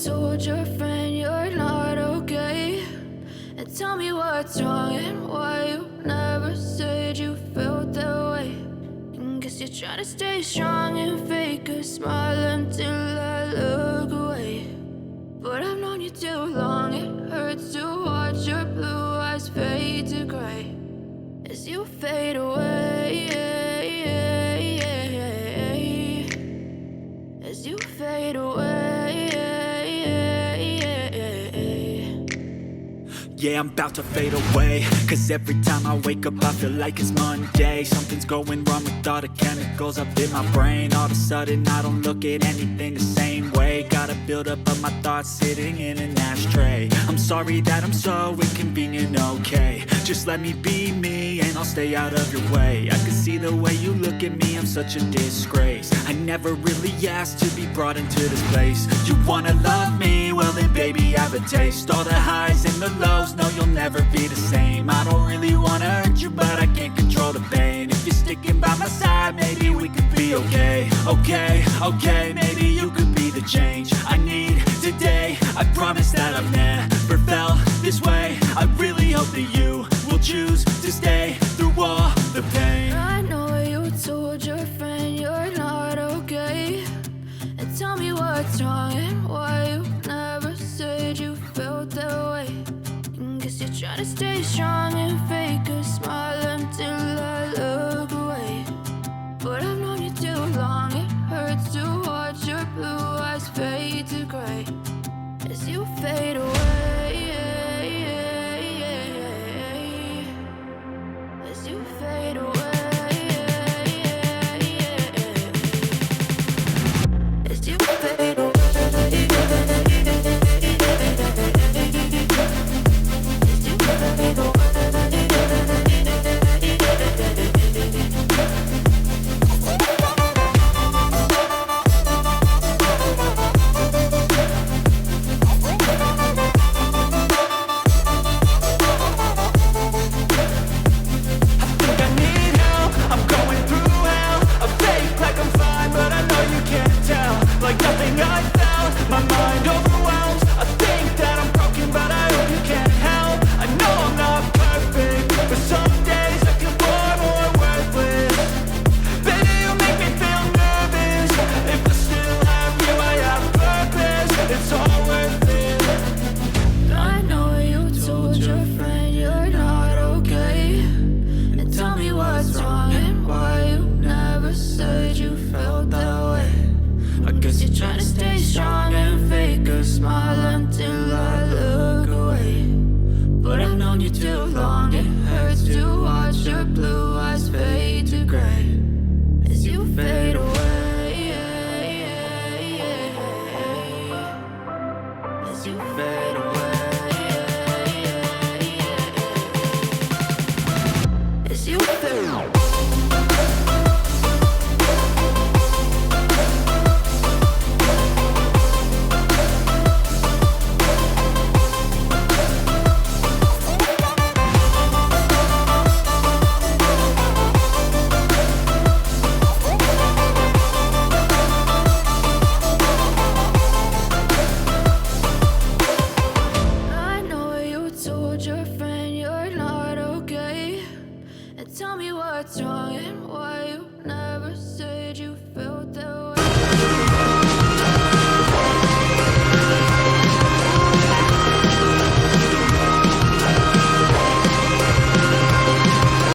told your friend you're not okay? And tell me what's wrong and why you never said you felt that way. And guess you're trying to stay strong and fake a smile until I look away. But I've known you too long, it hurts to watch your blue eyes fade to gray as you fade away, as you fade away. Yeah, I'm about to fade away, cause every time I wake up I feel like it's Monday. Something's going wrong with all the chemicals up in my brain. All of a sudden I don't look at anything the same way. Gotta build up of my thoughts sitting in an ashtray. I'm sorry that I'm so inconvenient, okay? Just let me be me and I'll stay out of your way. I can see the way you look at me, I'm such a disgrace. I never really asked to be brought into this place. You wanna love me? Well then baby, have a taste. All the highs and the lows, no, you'll never be the same. I don't really wanna hurt you, but I can't control the pain. If you're sticking by my side, maybe we could be okay. Okay, maybe you could be the change I need today. I promise that I've never felt this way. I really hope that you will choose to stay through all the pain. I know you told your friend you're not okay. And tell me what's wrong and why you never said you felt that way. Guess you're trying to stay strong and fake a smile until I look away. But I've known you too long, it hurts to watch your blue eyes fade to gray as you fade away, as you fade away, as you fade away. As you fade